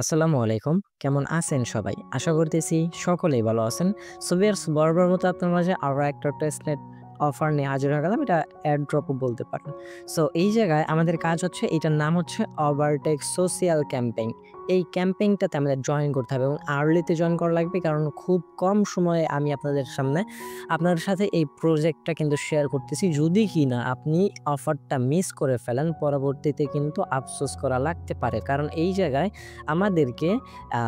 আসসালামু আলাইকুম। কেমন আছেন সবাই? আশা করতেছি সকলেই ভালো আছেন। সো ভিউয়ার্স, বরাবর মতো আপনার মাঝে আরো একটা টেস্টনেট অফার নিয়ে হাজির হয়ে গেলাম। এটা এয়ার ড্রপও বলতে পারেন। সো এই জায়গায় আমাদের কাজ হচ্ছে, এটার নাম হচ্ছে ওভারটেক সোশ্যাল ক্যাম্পেইন। এই ক্যাম্পেইনটাতে আমাদের জয়েন করতে হবে এবং আর্লিতে জয়েন করা লাগবে, কারণ খুব কম সময়ে আমি আপনাদের সামনে আপনাদের সাথে এই প্রজেক্টটা কিন্তু শেয়ার করতেছি। যদি কিনা আপনি অফারটা মিস করে ফেলেন, পরবর্তীতে কিন্তু আফসোস করা লাগতে পারে। কারণ এই জায়গায় আমাদেরকে আ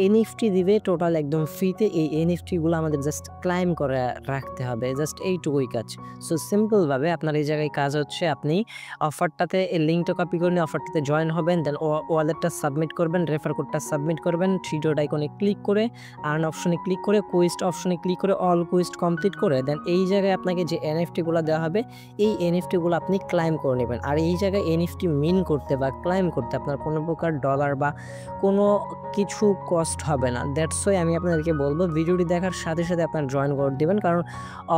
এনএফটি দিবে টোটাল একদম ফ্রিতে। এই এনএফটি গুলো আমাদের জাস্ট ক্লাইম করে রাখতে হবে। জাস্ট এইটুকুই কাজ। সো সিম্পল ভাবে আপনার এই জায়গায় কাজ হচ্ছে, আপনি অফারটাতে এই লিঙ্কটা কপি করে নিয়ে অফারটাতে জয়েন হবেন। দেন ওয়ালেটটা সাবমিট করবেন, রেফার কোডটা সাবমিট করবেন। থ্রি ডট আইকনে ক্লিক করে, আর্ন অপশনে ক্লিক করে, কোয়েস্ট অপশনে ক্লিক করে অল কোয়েস্ট কমপ্লিট করে দেন এই জায়গায় আপনাকে যে এনএফটি গুলা দেওয়া হবে, এই এনএফটি গুলো আপনি ক্লাইম করে নিবেন। আর এই জায়গায় এনএফটি মিন করতে বা ক্লাইম করতে আপনার কোনো প্রকার ডলার বা কোনো কিছু কস্ট হবে না। দ্যাটস ওয়াই আমি আপনাদেরকে বলব, ভিডিওটি দেখার সাথে, সাথে আপনার জয়েন করে দিবেন। কারণ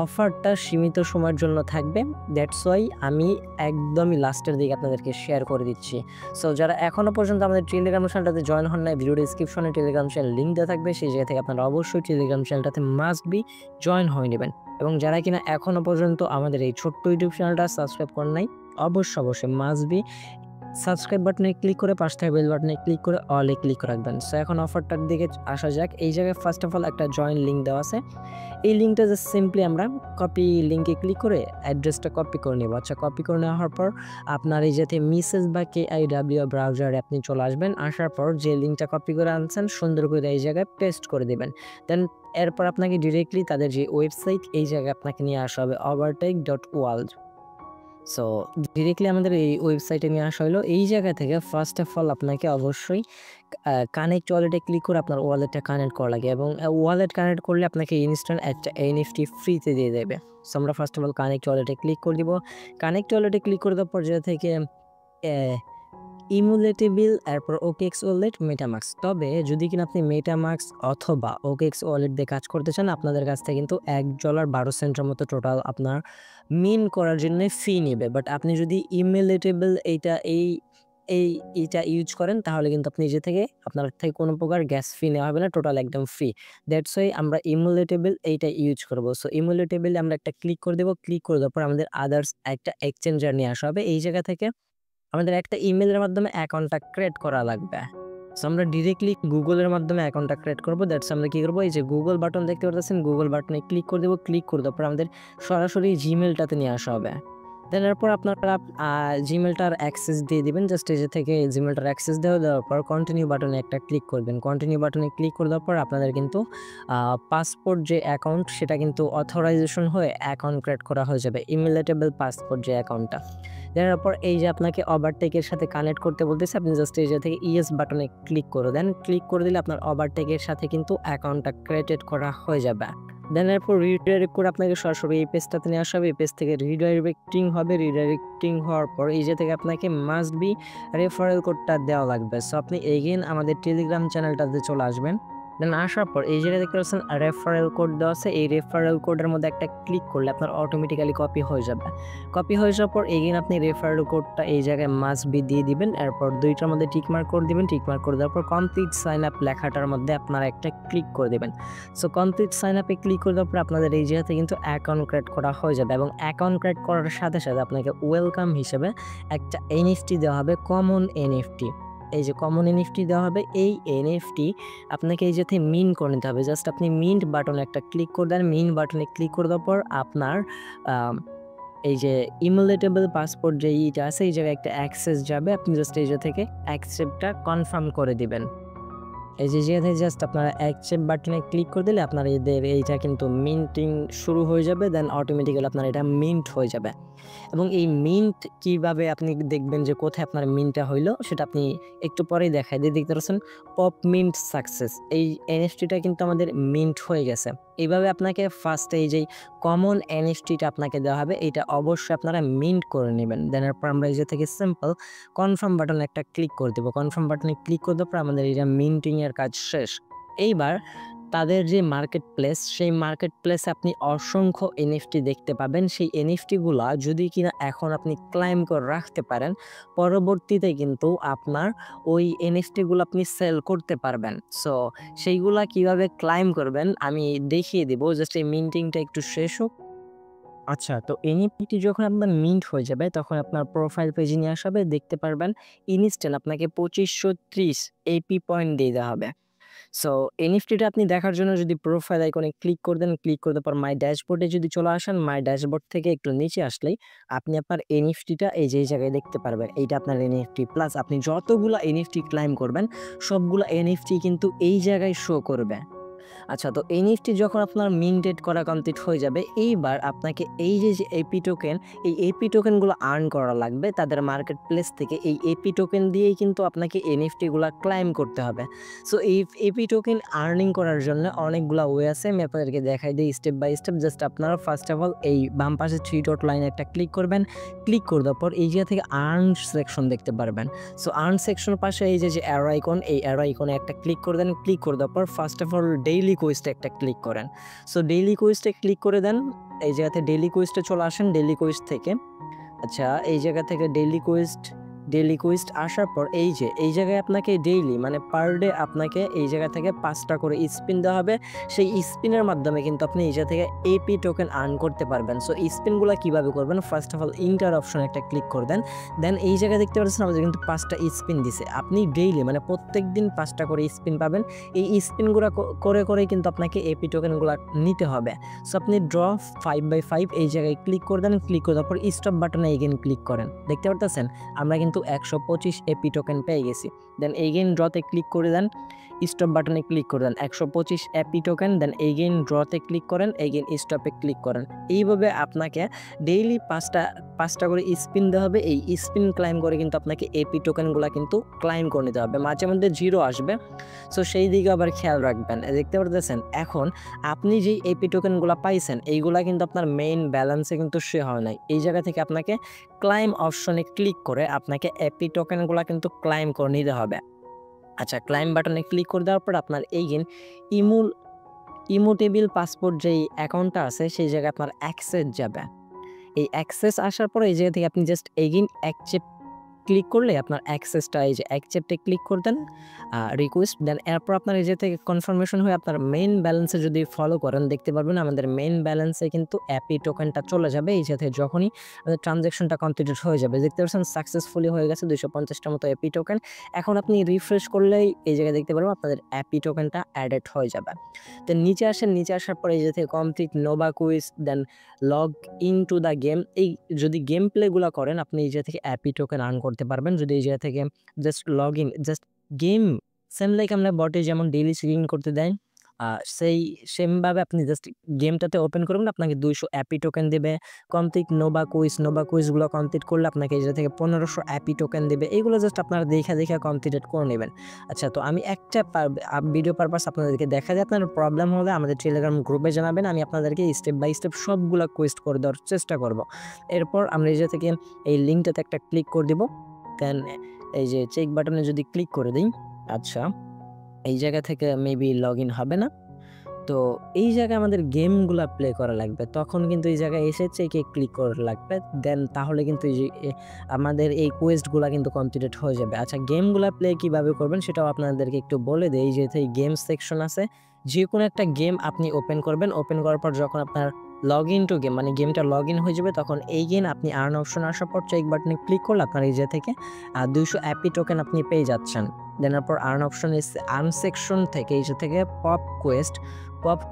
অফারটা সীমিত সময়ের জন্য থাকবে। দ্যাটস ওয়াই আমি একদমই লাস্টের দিকে আপনাদেরকে শেয়ার করে দিচ্ছি। সো যারা এখনো পর্যন্ত আমাদের টেলিগ্রাম চ্যানেলটাতে জয়েন হন নাই, ভিডিও ডেসক্রিপশনে টেলিগ্রাম চ্যানেল লিঙ্ক দেওয়া থাকবে। সেই জায়গা থেকে আপনারা অবশ্যই টেলিগ্রাম চ্যানেলটাতে মাস্ট বি জয়েন হয়ে নেবেন। এবং যারা কিনা এখনো পর্যন্ত আমাদের এই ছোট্ট ইউটিউব চ্যানেলটা সাবস্ক্রাইব করেন নাই, অবশ্যই মাস্ট বি সাবস্ক্রাইব বাটনে ক্লিক করে পাশে থাকা বেল বাটনে ক্লিক করে অলে ক্লিক করে রাখবেন। সো এখন অফারটার দিকে আসা যাক। এই জায়গায় ফার্স্ট অফ অল একটা জয়েন লিঙ্ক দেওয়া আছে। এই লিঙ্কটা জাস্ট সিম্পলি আমরা কপি লিঙ্কে ক্লিক করে অ্যাড্রেসটা কপি করে নেব। আচ্ছা, কপি করে নেওয়ার পর আপনার এই যাতে মিসেস বা KIW ব্রাউজারে আপনি চলে আসবেন। আসার পর যে লিঙ্কটা কপি করে আনছেন, সুন্দর করে এই জায়গায় পেস্ট করে দেবেন। দেন এরপর আপনাকে ডিরেক্টলি তাদের যে ওয়েবসাইট, এই জায়গায় আপনাকে নিয়ে আসা হবে overtake.world। সো ডিরেক্টলি আমাদের এই ওয়েবসাইটে নিয়ে আসা হলো। এই জায়গা থেকে ফার্স্ট অফ অল আপনাকে অবশ্যই কানেক্ট ওয়ালেটে ক্লিক করে আপনার ওয়ালেটটা কানেক্ট করা লাগে এবং ওয়ালেট কানেক্ট করলে আপনাকে ইনস্ট্যান্ট একটা এনএফটি ফ্রিতে দিয়ে দেবে। সো আমরা ফার্স্ট অফ অল কানেক্ট ওয়ালেটে ক্লিক করে দিব। কানেক্ট ওয়ালেটে ক্লিক করে দেওয়ার পর যেটা থেকে ইমুলেটেবল, এরপর OKX ওয়ালেট, মেটামাস্ক। তবে যদি কিনা আপনি মেটামাস্ক অথবা OKX ওয়ালেট দিয়ে কাজ করতে চান, আপনাদের কাছ থেকে কিন্তু $1.12 মতো টোটাল আপনার মিন করার জন্য ফি নিবে। বাট আপনি যদি ইমুলেটেবল এইটা ইউজ করেন, তাহলে কিন্তু আপনি নিজে থেকে আপনার থেকে কোনো প্রকার গ্যাস ফি নেওয়া হবে না, টোটাল একদম ফ্রি। দ্যাটস ওয়াই আমরা ইমুলেটেবল এইটা ইউজ করব। সো ইমুলেটেবল আমরা একটা ক্লিক করে দেব। ক্লিক করে দেওয়ার পর আমাদের আদার্স একটা এক্সচেঞ্জার নিয়ে আসা হবে। এই জায়গা থেকে আমাদের একটা ইমেইলের মাধ্যমে অ্যাকাউন্টটা ক্রিয়েট করা লাগবে। সো আমরা ডিরেক্টলি গুগলের মাধ্যমে অ্যাকাউন্টটা ক্রিয়েট করব। দ্যাটস আমরা কি করব, এই যে গুগল বাটন দেখতে পাচ্ছেন, গুগল বাটনে ক্লিক করে দেব। ক্লিক করে দেওয়ার পর আমাদের সরাসরি জিমেইলটাতে নিয়ে আসা হবে। দেন এরপর আপনারা জিমেইলটার অ্যাক্সেস দিয়ে দিবেন। জাস্ট এই যে থেকে জিমেইলটার অ্যাক্সেস দেওয়ার পর কন্টিনিউ বাটনে একটা ক্লিক করবেন। কন্টিনিউ বাটনে ক্লিক করে দেওয়ার পর আপনাদের কিন্তু পাসপোর্ট যে অ্যাকাউন্ট, সেটা কিন্তু অথরাইজেশন হয়ে অ্যাকাউন্ট ক্রিয়েট করা হয়ে যাবে, ইমুলেটেবল পাসপোর্ট যে অ্যাকাউন্টটা। দেওয়ার পর এই যে আপনাকে ওভারটেকের সাথে কানেক্ট করতে বলতেছে, আপনি জাস্ট এই যে থেকে ইয়েস বাটনে ক্লিক করে দেন। ক্লিক করে দিলে আপনার ওভারটেকের সাথে কিন্তু অ্যাকাউন্টটা ক্রিয়েটেড করা হয়ে যাবে। দেন এরপর রিডাইরেক্ট করে আপনাকে সরাসরি এই পেজটাতে নিয়ে আসা হবে। এই পেজ থেকে রিডাইরেক্টিং হবে। রিডাইরেক্টিং হওয়ার পর এই যে থেকে আপনাকে মাস্ট বি রেফারেল কোডটা দেওয়া লাগবে। সো আপনি এগেইন আমাদের টেলিগ্রাম চ্যানেলটাতে চলে আসবেন। দেন আসার পর এই জায়গায় দেখতে পাচ্ছেন রেফারেল কোড দেওয়া আছে। এই রেফারেল কোডের মধ্যে একটা ক্লিক করলে আপনার অটোমেটিক্যালি কপি হয়ে যাবে। কপি হয়ে যাওয়ার পর এগেইন আপনি রেফারেল কোডটা এই জায়গায় মাস্ট বি দিয়ে দিবেন। এরপর দুইটার মধ্যে টিক মার্ক করে দিবেন। টিক মার্ক করে দেওয়ার পর কমপ্লিট সাইন আপ লেখাটার মধ্যে আপনারা একটা ক্লিক করে দেবেন। সো কমপ্লিট সাইন আপে ক্লিক করে দেওয়ার পর আপনাদের এই জায়গাতে কিন্তু অ্যাকাউন্ট ক্রিয়েট করা হয়ে যাবে এবং অ্যাকাউন্ট ক্রিয়েট করার সাথে, সাথে আপনাকে ওয়েলকাম হিসেবে একটা এনএফটি দেওয়া হবে, কমন এনএফটি। এই যে কমন এনএফটি দেওয়া হবে, এই এনএফটি আপনাকে এই যাতে মিন্ট করে নিতে হবে। জাস্ট আপনি মিন্ট বাটনে একটা ক্লিক করে দেন। মিন্ট বাটনে ক্লিক করে দেওয়ার পর আপনার এই যে ইমুলেটেবল পাসপোর্ট যে ইটা আছে, এই জায়গায় একটা অ্যাক্সেস যাবে। আপনি জাস্ট এই জায়গা থেকে অ্যাকসেপ্টটা কনফার্ম করে দিবেন। এই যে জাস্ট আপনারা অ্যাকসেপ্ট বাটনে ক্লিক করে দিলে আপনার এদের এইটা কিন্তু মিন্টিং শুরু হয়ে যাবে। দেন অটোমেটিক্যালি আপনার এটা মিন্ট হয়ে যাবে। এবং এই মিন্ট কিভাবে আপনি দেখবেন যে কোথায় আপনার মিন্টটা হইলো, সেটা আপনি একটু পরেই দেখাই দিয়ে দেখতে পাচ্ছেন পপ মিন্ট সাকসেস। এই এনএফটিটা কিন্তু আমাদের মিন্ট হয়ে গেছে। এইভাবে আপনাকে ফার্স্টে এই যে কমন এনএফটিটা আপনাকে দেওয়া হবে, এটা অবশ্যই আপনারা মিন্ট করে নেবেন। দেন এরপর আমরা এই যে থেকে সিম্পল কনফার্ম বাটনে একটা ক্লিক করে দেবো। কনফার্ম বাটনে ক্লিক করে দেওয়ার পর আমাদের এটা মিন্টিং এর কাজ শেষ। এইবার তাদের যে মার্কেট প্লেস, সেই মার্কেট প্লেসে আপনি অসংখ্য এনএফটি দেখতে পাবেন। সেই এনএফটিগুলা যদি কিনা এখন আপনি ক্লাইম করে রাখতে পারেন, পরবর্তীতে কিন্তু আপনার ওই এনএফটিগুলো আপনি সেল করতে পারবেন। সো সেইগুলা কিভাবে ক্লাইম করবেন আমি দেখিয়ে দিব। জাস্ট এই মিন্টিংটা একটু শেষ হোক। আচ্ছা, তো এনএফটি যখন আপনার মিন্ট হয়ে যাবে তখন আপনার প্রোফাইল পেজে নিয়ে আসা হবে। দেখতে পারবেন ইনস্ট্যান্ট আপনাকে 2530 এপি পয়েন্ট দিয়ে দেওয়া হবে। সো এনএফটিটা আপনি দেখার জন্য যদি প্রোফাইল আইকনে ক্লিক করে দেন, ক্লিক করে দেওয়ার পর মাই ড্যাশবোর্ডে যদি চলে আসেন, মাই ড্যাশবোর্ড থেকে একটু নিচে আসলেই আপনি আপনার এনএফটিটা এই যে এই জায়গায় দেখতে পারবেন। এইটা আপনার এনএফটি প্লাস আপনি যতগুলা এনএফটি ক্লাইম করবেন সবগুলা এনএফটি কিন্তু এই জায়গায় শো করবে। আচ্ছা, তো এনএফটি যখন আপনার মিন্টেড করা কমপ্লিট হয়ে যাবে, এইবার আপনাকে এই যে এপি টোকেন, এই এপি টোকেনগুলো আর্ন করা লাগবে তাদের মার্কেট প্লেস থেকে। এই এপি টোকেন দিয়েই কিন্তু আপনাকে এনএফটিগুলো ক্লাইম করতে হবে। সো এই এপি টোকেন আর্নিং করার জন্য অনেকগুলো ওয়ে আছে, আমি আপনাদেরকে দেখাই দিই স্টেপ বাই স্টেপ। জাস্ট আপনারা ফার্স্ট অফ অল এই বাম পাশে 3 ডট লাইনে একটা ক্লিক করবেন। ক্লিক করে দেওয়ার পর এই জায়গা থেকে আর্ন সেকশন দেখতে পারবেন। সো আর্ন সেকশনের পাশে এই যে অ্যারো আইকন, এই অ্যারো আইকনে একটা ক্লিক করে দেন। ক্লিক করে দেওয়ার পর ফার্স্ট অফ অল ডেইলি কুইজে একটা ক্লিক করেন। সো ডেইলি কুইজে ক্লিক করে দেন। এই জায়গাতে ডেইলি কুইজে চলে আসেন। ডেইলি কুইজ থেকে আচ্ছা, এই জায়গা থেকে ডেইলি কুইজ আসার পর এই যে এই জায়গায় আপনাকে ডেইলি মানে পার ডে আপনাকে এই জায়গা থেকে 5টা করে স্পিন দেওয়া হবে। সেই স্পিনের মাধ্যমে কিন্তু আপনি এই জায়গা থেকে এপি টোকেন আর্ন করতে পারবেন। সো স্পিনগুলো কিভাবে করবেন, ফার্স্ট অফ অল ইন্টার অপশনে একটা ক্লিক করে দেন। দেন এই জায়গায় দেখতে পাচ্ছেন আমাদের কিন্তু 5টা স্পিন দিছে। আপনি ডেইলি মানে প্রত্যেক দিন 5টা করে স্পিন পাবেন। এই স্পিনগুলো করে কিন্তু আপনাকে এপি টোকেনগুলো নিতে হবে। সো আপনি ড্র 5/5 এই জায়গায় ক্লিক করে দেন। ক্লিক করে দেওয়ার পর স্টপ বাটনে এগেন ক্লিক করেন। দেখতে পারতেছেন আমরা কিন্তু 125 এপি টোকেন পেয়ে গেছি। দেন এগেইন ড্রতে ক্লিক করে দেন, স্টপ বাটনে ক্লিক করে দেন, 125 এপি টোকেন। দেন এগেইন ড্রতে ক্লিক করেন, এগেইন স্টপে ক্লিক করেন। এইভাবে আপনাকে ডেইলি 5টা করে স্পিন দেওয়া হবে। এই স্পিন ক্লাইম করে কিন্তু আপনাকে এপি টোকেনগুলো কিন্তু ক্লাইম করে নিতে হবে। মাঝে মধ্যে জিরো আসবে, সো সেই দিকে আবার খেয়াল রাখবেন। দেখতে পারতেছেন এখন আপনি যেই এপি টোকেনগুলো পাইছেন এইগুলা কিন্তু আপনার মেইন ব্যালেন্সে কিন্তু শো হয় নাই। এই জায়গা থেকে আপনাকে ক্লাইম অপশনে ক্লিক করে আপনাকে এপি টোকেনগুলো কিন্তু ক্লাইম করে নিতে হবে। আচ্ছা, ক্লাইম বাটনে ক্লিক করে দেওয়ার পর আপনার এইগেন ইমুটেবল পাসপোর্ট যেই অ্যাকাউন্টটা আছে সেই জায়গায় আপনার অ্যাক্সেস যাবে। এই অ্যাক্সেস আসার পরে এই জায়গা থেকে আপনি জাস্ট এগেইন অ্যাকসেপ্ট ক্লিক করলে আপনার অ্যাক্সেসটা এই যে অ্যাকসেপ্টে ক্লিক করে দেন, রিকোয়েস্ট দেন। এরপর আপনার এই যে থেকে কনফার্মেশন হয়ে আপনার মেইন ব্যালেন্সে যদি ফলো করেন দেখতে পারবেন আমাদের মেইন ব্যালেন্সে কিন্তু অ্যাপি টোকেনটা চলে যাবে। এই সাথে যখনই আমাদের ট্রানজ্যাকশনটা কমপ্লিটেড হয়ে যাবে দেখতে পাচ্ছেন সাকসেসফুলি হয়ে গেছে 250টার মতো অ্যাপি টোকেন। এখন আপনি রিফ্রেশ করলেই এই জায়গায় দেখতে পারবেন আপনাদের অ্যাপি টোকেনটা অ্যাডেড হয়ে যাবে। দেন নিচে আসেন, নিচে আসার পরে এই যে থেকে complete Nova quiz, then log in to the game. এই যদি গেম প্লেগুলো করেন আপনি এই জায়গা থেকে অ্যাপি টোকেন আর্ন করতে পারবেন। যদি এই জায়গা থেকে just log in just game same like আমরা বটে যেমন ডেইলি সিগিং করতে দেয় সেই সেমভাবে আপনি জাস্ট গেমটাতে ওপেন করবেন, আপনাকে 200 অ্যাপি টোকেন দেবে। কমপ্লিট নোভা কুইজগুলো কমপ্লিট করলে আপনাকে এই জায়গা থেকে 1500 অ্যাপি টোকেন দেবে। এইগুলো জাস্ট আপনারা দেখা কমপ্লিটেড করে নেবেন। আচ্ছা, তো আমি একটা ভিডিও পারপাস আপনাদেরকে দেখা যায়, আপনার প্রবলেম হলে আমাদের টেলিগ্রাম গ্রুপে জানাবেন, আমি আপনাদেরকে স্টেপ বাই স্টেপ সবগুলো কোয়েস্ট করে দেওয়ার চেষ্টা করব। এরপর আমরা এই জায়গা থেকে এই লিঙ্কটাতে একটা ক্লিক করে দিব। দেন এই যে চেক বাটনে যদি ক্লিক করে দিই, আচ্ছা এই জায়গা থেকে মেবি লগ ইন হবে না। তো এই জায়গায় আমাদের গেমগুলা প্লে করা লাগবে, তখন কিন্তু এই জায়গায় এসে চেকে ক্লিক করা লাগবে। দেন তাহলে কিন্তু এই যে আমাদের এই কোয়েস্টগুলা কিন্তু কমপ্লিটেড হয়ে যাবে। আচ্ছা, গেমগুলা প্লে কিভাবে করবেন সেটাও আপনাদেরকে একটু বলে দেই। যে এই গেম সেকশন আছে, যে কোনো একটা গেম আপনি ওপেন করবেন। ওপেন করার পর যখন আপনার লগ ইন টু গেম মানে গেমটা লগ ইন হয়ে যাবে তখন এই গেম আপনি আর্ন অপশন আসার পর চেক বাটনে ক্লিক করলে আপনার এই জায়গা থেকে 200 অ্যাপি টোকেন আপনি পেয়ে যাচ্ছেন। দেন এরপর আর্ন অপশন এসে আর্ন সেকশন থেকে এই থেকে পপ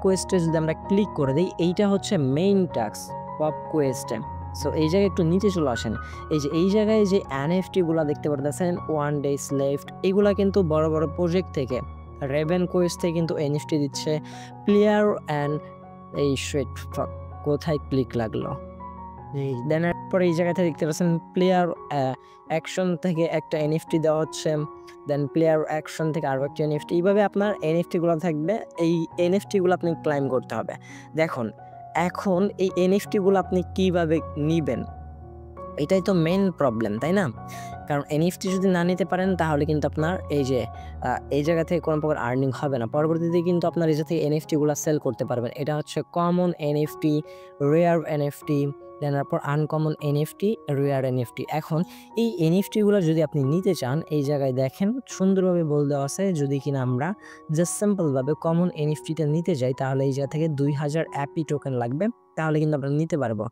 কোয়েস্টে যদি আমরা ক্লিক করে দিই, এইটা হচ্ছে মেইন টাস্ক পপ কোয়েস্টে। সো এই জায়গায় একটু নিচে চলে আসেন। এই যে এই জায়গায় যে এনএফটিগুলো দেখতে পারতেছেন 1 ডেজ লেফট, এগুলা কিন্তু বড় বড় প্রজেক্ট থেকে রেভেন কোয়েস্ট থেকে কিন্তু এনএফটি দিচ্ছে। প্লেয়ার অ্যান্ড এই শিট কোথায় ক্লিক লাগলো, দেন এরপর এই জায়গাতে দেখতে পাচ্ছেন প্লেয়ার অ্যাকশন থেকে একটা এনএফটি দেওয়া হচ্ছে। দেন প্লেয়ার অ্যাকশন থেকে আরও একটা এনএফটি। এইভাবে আপনার এনএফটিগুলো থাকবে, এই এনএফটিগুলো আপনি ক্লাইম করতে হবে। দেখুন এখন এই এনএফটিগুলো আপনি কিভাবে নিবেন, এটাই তো মেইন প্রবলেম, তাই না? কারণ এনএফটি যদি না নিতে পারেন তাহলে কিন্তু আপনার এই যে এই জায়গা থেকে কোনো প্রকার আর্নিং হবে না। পরবর্তীতে কিন্তু আপনার এই জায়গা থেকে এনএফটিগুলো সেল করতে পারবেন। এটা হচ্ছে কমন এনএফটি, রেয়ার এনএফটি, দেন তারপর আনকমন এনএফটি, রেয়ার এনএফটি। এখন এই এনএফটিগুলো যদি আপনি নিতে চান, এই জায়গায় দেখেন সুন্দরভাবে বলে দেওয়া আছে, যদি কিনা আমরা জাস্ট সিম্পলভাবে কমন এনএফটিটা নিতে যাই তাহলে এই জায়গা থেকে 2000 অ্যাপি টোকেন লাগবে, তাহলে কিন্তু আমরা নিতে পারবো।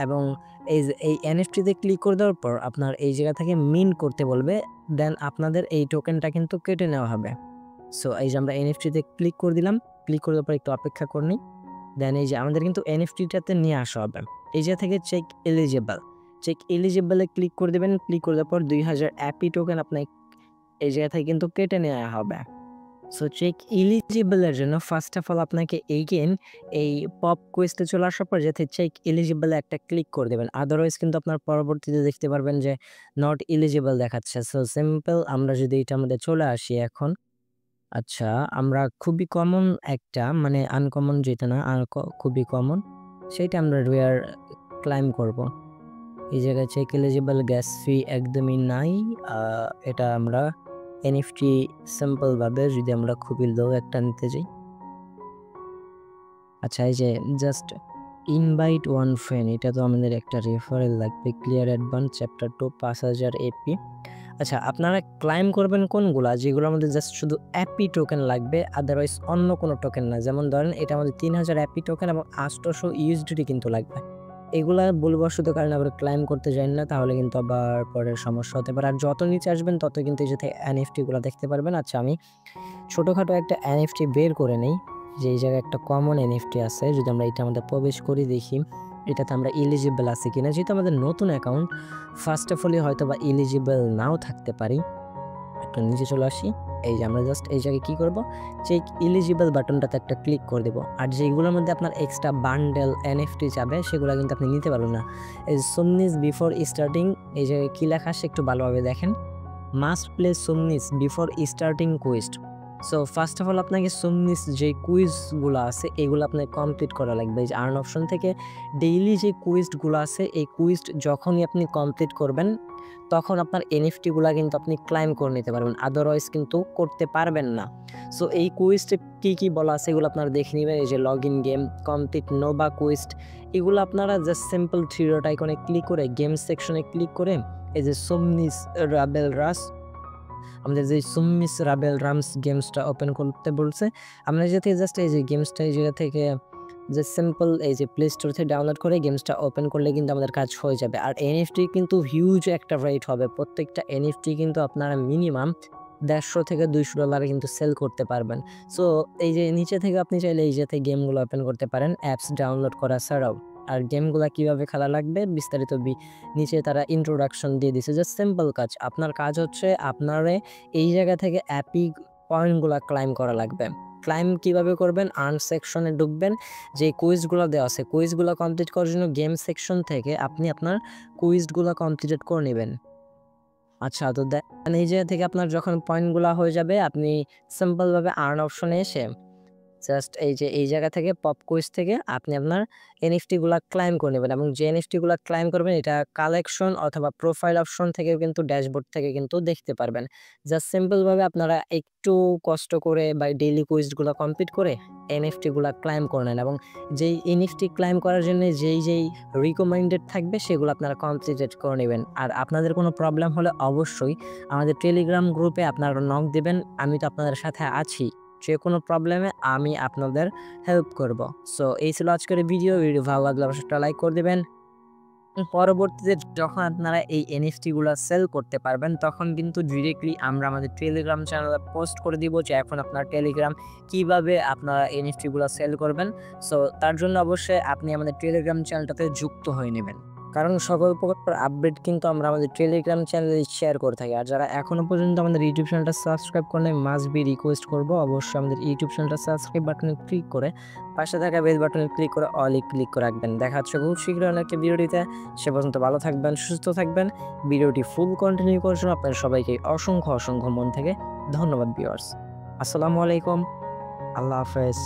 এবং এই এনএফটিতে ক্লিক করে দেওয়ার পর আপনার এই জায়গা থেকে মিন্ট করতে বলবে, দেন আপনাদের এই টোকেনটা কিন্তু কেটে নেওয়া হবে। সো এই যে আমরা এনএফটিতে ক্লিক করে দিলাম, ক্লিক করে দেওয়ার পর একটু অপেক্ষা করে নিই। দেন এই যে আমাদের কিন্তু এনএফটিটাতে নিয়ে আসা হবে। এই জায়গা থেকে চেক এলিজিবলে ক্লিক করে দেবেন। ক্লিক করে দেওয়ার পর 2000 অ্যাপি টোকেন আপনার এই জায়গা থেকে কিন্তু কেটে নেওয়া হবে। সো চেক এলিজিবলের জন্য ফার্স্ট অফ অল আপনাকে এইগেন এই পপ কোয়েস্টে চলে আসার পর যাতে চেক এলিজিবলে একটা ক্লিক করে দেবেন। আদারওয়াইজ কিন্তু আপনার পরবর্তীতে দেখতে পারবেন যে নট এলিজিবল দেখাচ্ছে। সো সিম্পল আমরা যদি এটা আমাদের চলে আসি এখন। আচ্ছা, আমরা খুবই কমন একটা মানে আনকমন যেটা না আর খুবই কমন সেইটা আমরা রেয়ার ক্লাইম করব। এই জায়গায় চেক এলিজিবল গ্যাস ফি একদমই নাই। এটা আমরা এনএফটি সিম্পলভাবে যদি আমরা খুবই লো একটা নিতে যাই। আচ্ছা, এই যে জাস্ট ইনভাইট ওয়ান ফ্রেন্ড, এটা তো আমাদের একটা রেফারেল লাগবে। Clear advance chapter 2 5000 AP. আচ্ছা, আপনারা ক্লাইম করবেন কোনগুলা যেগুলো আমাদের জাস্ট শুধু অ্যাপি টোকেন লাগবে, আদারওয়াইজ অন্য কোনো টোকেন না। যেমন ধরেন এটা আমাদের 3000 অ্যাপি টোকেন এবং 800 ইউএসডিটি কিন্তু লাগবে। এগুলা ভুলবশত কারণে আবার ক্লাইম করতে যান না, তাহলে কিন্তু আবার পরে সমস্যা হতে পারে। আর যত নিচে আসবেন তত কিন্তু এই যে এনএফটিগুলো দেখতে পারবেন। আচ্ছা, আমি ছোটোখাটো একটা এনএফটি বের করে নেই, যে এই জায়গায় একটা কমন এনএফটি আছে। যদি আমরা এটা আমাদের প্রবেশ করি দেখি এটাতে আমরা এলিজিবল আছি কিনা। যেহেতু আমাদের নতুন অ্যাকাউন্ট, ফার্স্ট অফ অল হয়তো বা এলিজিবল নাও থাকতে পারি। একটু নিচে চলে আসি। এই যে আমরা জাস্ট এই জায়গায় কী করবো, চেক এলিজিবল বাটনটাতে একটা ক্লিক করে দেবো। আর যেগুলোর মধ্যে আপনার এক্সট্রা বান্ডেল এনএফটি যাবে সেগুলো কিন্তু আপনি নিতে পারবেন না। এই সোমনিস বিফোর স্টার্টিং, এই জায়গায় কী লেখা আসে একটু ভালোভাবে দেখেন। Must play Somnis before starting quest. So first of all আপনাকে সোমনিস যে কুইজগুলো আছে এগুলো আপনাকে কমপ্লিট করা লাগবে। এই যে আর্ন অপশন থেকে ডেইলি যে কুইজগুলো আছে এই কুইজ যখনই আপনি কমপ্লিট করবেন তখন আপনার এনএফটিগুলো কিন্তু আপনি ক্লাইম করে নিতে পারবেন, আদারওয়াইজ কিন্তু করতে পারবেন না। সো এই কুইজে কী বলা আছে এগুলো আপনারা দেখে নেবেন। এই যে log in game, complete Nova quest, এগুলো আপনারা জাস্ট সিম্পল থ্রি ডট আইকনে ক্লিক করে গেম সেকশনে ক্লিক করে এই যে সোমনিস রাবেল রাস, আমাদের যে সোমনিস রাবেল রামস গেমসটা ওপেন করতে বলছে, আমরা যে থেকে জাস্ট এই যে গেমসটা এই জায়গা থেকে যে সিম্পল এই যে প্লে স্টোর থেকে ডাউনলোড করে গেমসটা ওপেন করলে কিন্তু আমাদের কাজ হয়ে যাবে। আর এনএফটি কিন্তু হিউজ একটা রেট হবে। প্রত্যেকটা এনএফটি কিন্তু আপনারা মিনিমাম $150 থেকে $200 কিন্তু সেল করতে পারবেন। সো এই যে নিচে থেকে আপনি চাইলে এই যাতে গেমগুলো ওপেন করতে পারেন অ্যাপস ডাউনলোড করা ছাড়াও। আর গেমগুলো কীভাবে খেলা লাগবে বিস্তারিত নিচে তারা ইন্ট্রোডাকশন দিয়ে দিছে। জাস্ট সিম্পল কাজ, আপনার কাজ হচ্ছে আপনারে এই জায়গা থেকে অ্যাপি পয়েন্টগুলো ক্লাইম করা লাগবে। ক্লাইম কিভাবে করবেন, আর্ন সেকশনে ঢুকবেন, যে কুইজগুলো দেওয়া আছে কুইজগুলো কমপ্লিট করার জন্য গেম সেকশন থেকে আপনি আপনার কুইজগুলো কমপ্লিট করে নেবেন। আচ্ছা, তো দেন এই জায়গা থেকে আপনার যখন পয়েন্টগুলো হয়ে যাবে আপনি সিম্পলভাবে আর্ন অপশনে এসে জাস্ট এই যে এই জায়গা থেকে পপ কুইজ থেকে আপনি আপনার এনএফটিগুলো ক্লাইম করে নেবেন। এবং যে এনএফটিগুলো ক্লাইম করবেন এটা কালেকশন অথবা প্রোফাইল অপশন থেকেও কিন্তু ড্যাশবোর্ড থেকে কিন্তু দেখতে পারবেন। জাস্ট সিম্পলভাবে আপনারা একটু কষ্ট করে বা ডেইলি কুইজগুলো কমপ্লিট করে এনএফটিগুলো ক্লাইম করে নেন। এবং যেই এনএফটি ক্লাইম করার জন্য যেই রিকমেন্ডেড থাকবে সেগুলো আপনারা কমপ্লিটেড করে নেবেন। আর আপনাদের কোনো প্রবলেম হলে অবশ্যই আমাদের টেলিগ্রাম গ্রুপে আপনারা নক দেবেন, আমি তো আপনাদের সাথে আছি। যে কোনো প্রবলেমে আমি আপনাদের হেল্প করব। সো এই ছিল আজকের ভিডিও ভালো লাগলে অবশ্যই একটা লাইক করে দেবেন। পরবর্তীতে যখন আপনারা এই এনএফটিগুলো সেল করতে পারবেন তখন কিন্তু ডিরেক্টলি আমরা আমাদের টেলিগ্রাম চ্যানেলে পোস্ট করে দিব যে এখন আপনার টেলিগ্রাম কিভাবে আপনারা এনএফটিগুলো সেল করবেন। সো তার জন্য অবশ্যই আপনি আমাদের টেলিগ্রাম চ্যানেলটাতে যুক্ত হয়ে নেবেন, কারণ সকল প্রকার আপডেট কিন্তু আমরা আমাদের টেলিগ্রাম চ্যানেলে শেয়ার করে থাকি। আর যারা এখনও পর্যন্ত আমাদের ইউটিউব চ্যানেলটা সাবস্ক্রাইব করেন মাস্ট বি রিকোয়েস্ট করবো অবশ্যই আমাদের ইউটিউব চ্যানেলটা সাবস্ক্রাইব বাটনে ক্লিক করে পাশে থাকা বেল বাটনে ক্লিক করে অলে ক্লিক করে রাখবেন। দেখা হচ্ছে খুব শীঘ্রই অনেক একটা ভিডিওটিতে। সে পর্যন্ত ভালো থাকবেন, সুস্থ থাকবেন। ভিডিওটি ফুল কন্টিনিউ করার জন্য আপনাদের সবাইকে অসংখ্য মন থেকে ধন্যবাদ ভিউয়ার্স। আসসালামু আলাইকুম, আল্লাহ হাফেজ।